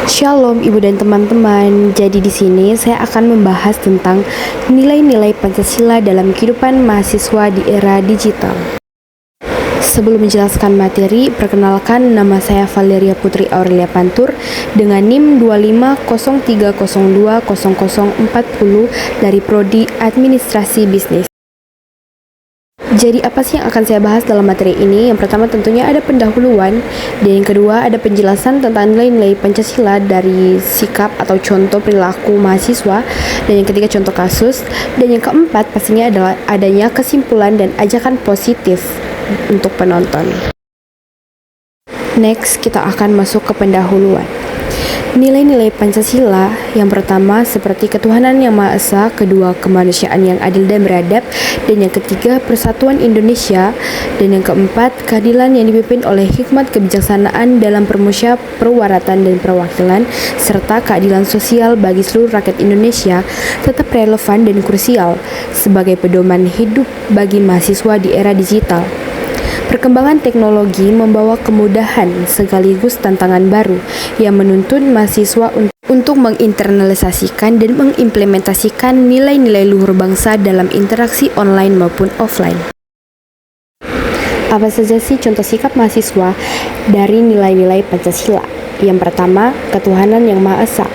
Shalom Ibu dan teman-teman. Jadi di sini saya akan membahas tentang nilai-nilai Pancasila dalam kehidupan mahasiswa di era digital. Sebelum menjelaskan materi, perkenalkan nama saya Valeria Putri Aurelia Pantur dengan NIM 2503020040 dari Prodi Administrasi Bisnis. Jadi apa sih yang akan saya bahas dalam materi ini? Yang pertama tentunya ada pendahuluan, dan yang kedua ada penjelasan tentang nilai-nilai Pancasila dari sikap atau contoh perilaku mahasiswa, dan yang ketiga contoh kasus, dan yang keempat pastinya adalah adanya kesimpulan dan ajakan positif untuk penonton. Next, kita akan masuk ke pendahuluan. Nilai-nilai Pancasila yang pertama seperti ketuhanan yang Maha Esa, kedua kemanusiaan yang adil dan beradab, dan yang ketiga persatuan Indonesia, dan yang keempat keadilan yang dipimpin oleh hikmat kebijaksanaan dalam permusyawaratan perwaratan dan perwakilan, serta keadilan sosial bagi seluruh rakyat Indonesia tetap relevan dan krusial sebagai pedoman hidup bagi mahasiswa di era digital. Perkembangan teknologi membawa kemudahan sekaligus tantangan baru yang menuntun mahasiswa untuk menginternalisasikan dan mengimplementasikan nilai-nilai luhur bangsa dalam interaksi online maupun offline. Apa saja sih contoh sikap mahasiswa dari nilai-nilai Pancasila? Yang pertama, ketuhanan yang Maha Esa.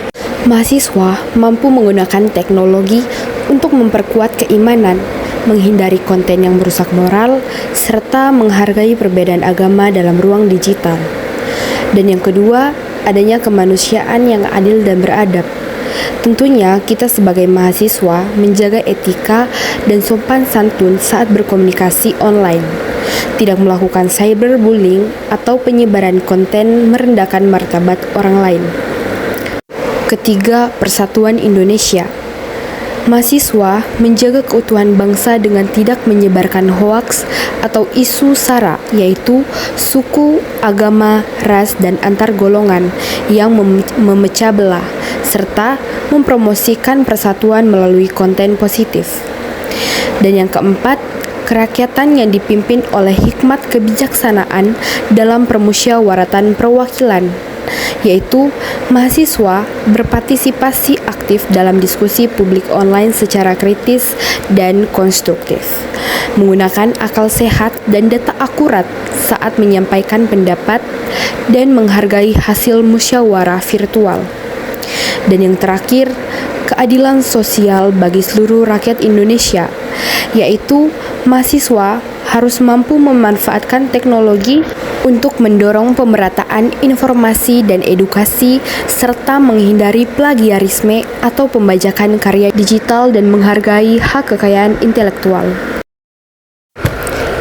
Mahasiswa mampu menggunakan teknologi untuk memperkuat keimanan, menghindari konten yang merusak moral, serta menghargai perbedaan agama dalam ruang digital. Dan yang kedua, adanya kemanusiaan yang adil dan beradab. Tentunya kita sebagai mahasiswa menjaga etika dan sopan santun saat berkomunikasi online, tidak melakukan cyberbullying atau penyebaran konten merendahkan martabat orang lain. Ketiga, persatuan Indonesia. Mahasiswa menjaga keutuhan bangsa dengan tidak menyebarkan hoaks atau isu sara, yaitu suku, agama, ras, dan antar golongan yang memecah belah, serta mempromosikan persatuan melalui konten positif. Dan yang keempat, kerakyatan yang dipimpin oleh hikmat kebijaksanaan dalam permusyawaratan perwakilan, yaitu mahasiswa berpartisipasi aktif dalam diskusi publik online secara kritis dan konstruktif, menggunakan akal sehat dan data akurat saat menyampaikan pendapat, dan menghargai hasil musyawarah virtual. Dan yang terakhir, keadilan sosial bagi seluruh rakyat Indonesia, yaitu mahasiswa harus mampu memanfaatkan teknologi untuk mendorong pemerataan informasi dan edukasi, serta menghindari plagiarisme atau pembajakan karya digital dan menghargai hak kekayaan intelektual.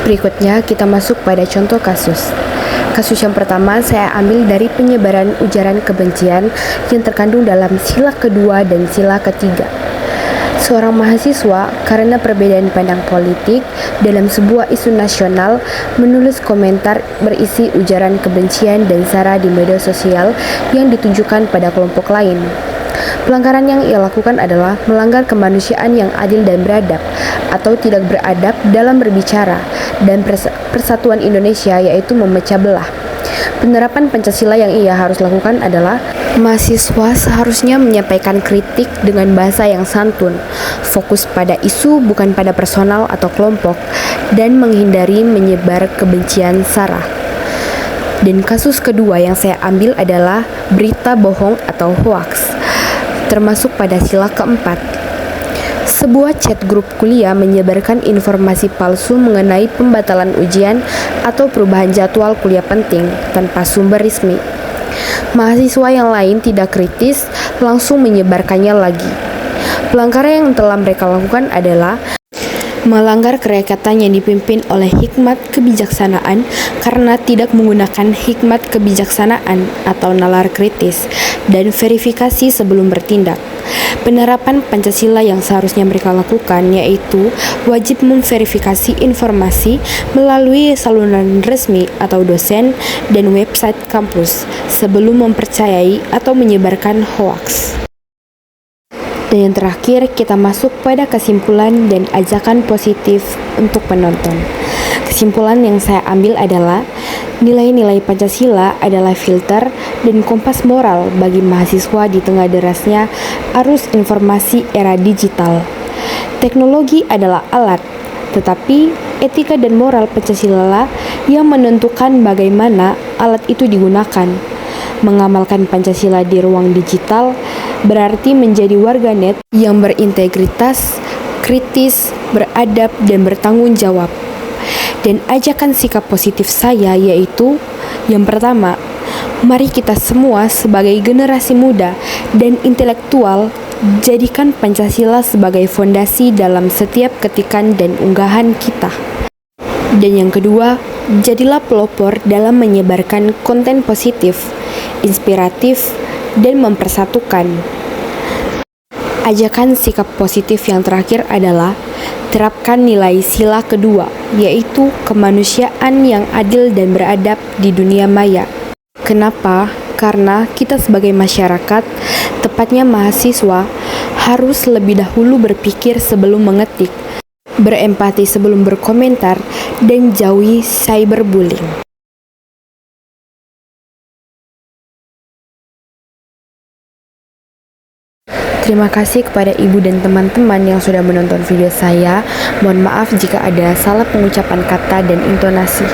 Berikutnya kita masuk pada contoh kasus. Kasus yang pertama saya ambil dari penyebaran ujaran kebencian yang terkandung dalam sila kedua dan sila ketiga. Seorang mahasiswa karena perbedaan pandang politik dalam sebuah isu nasional menulis komentar berisi ujaran kebencian dan sara di media sosial yang ditujukan pada kelompok lain. Pelanggaran yang ia lakukan adalah melanggar kemanusiaan yang adil dan beradab atau tidak beradab dalam berbicara, dan persatuan Indonesia, yaitu memecah belah. Penerapan Pancasila yang ia harus lakukan adalah mahasiswa seharusnya menyampaikan kritik dengan bahasa yang santun, fokus pada isu bukan pada personal atau kelompok, dan menghindari menyebar kebencian sara. Dan kasus kedua yang saya ambil adalah berita bohong atau hoaks, termasuk pada sila keempat. Sebuah chat grup kuliah menyebarkan informasi palsu mengenai pembatalan ujian atau perubahan jadwal kuliah penting tanpa sumber resmi. Mahasiswa yang lain tidak kritis langsung menyebarkannya lagi. Pelanggaran yang telah mereka lakukan adalah melanggar kerakyatan yang dipimpin oleh hikmat kebijaksanaan karena tidak menggunakan hikmat kebijaksanaan atau nalar kritis dan verifikasi sebelum bertindak. Penerapan Pancasila yang seharusnya mereka lakukan yaitu wajib memverifikasi informasi melalui saluran resmi atau dosen dan website kampus sebelum mempercayai atau menyebarkan hoaks. Dan yang terakhir, kita masuk pada kesimpulan dan ajakan positif untuk penonton. Kesimpulan yang saya ambil adalah Nilai-nilai Pancasila adalah filter dan kompas moral bagi mahasiswa di tengah derasnya arus informasi era digital. Teknologi adalah alat, tetapi etika dan moral Pancasila yang menentukan bagaimana alat itu digunakan. Mengamalkan Pancasila di ruang digital berarti menjadi warganet yang berintegritas, kritis, beradab, dan bertanggung jawab. Dan ajakan sikap positif saya yaitu, yang pertama, mari kita semua sebagai generasi muda dan intelektual jadikan Pancasila sebagai fondasi dalam setiap ketikan dan unggahan kita. Dan yang kedua, jadilah pelopor dalam menyebarkan konten positif, inspiratif, dan mempersatukan. Ajakan sikap positif yang terakhir adalah terapkan nilai sila kedua, yaitu kemanusiaan yang adil dan beradab di dunia maya. Kenapa? Karena kita sebagai masyarakat, tepatnya mahasiswa, harus lebih dahulu berpikir sebelum mengetik, berempati sebelum berkomentar, dan jauhi cyberbullying. Terima kasih kepada ibu dan teman-teman yang sudah menonton video saya. Mohon maaf jika ada salah pengucapan kata dan intonasi.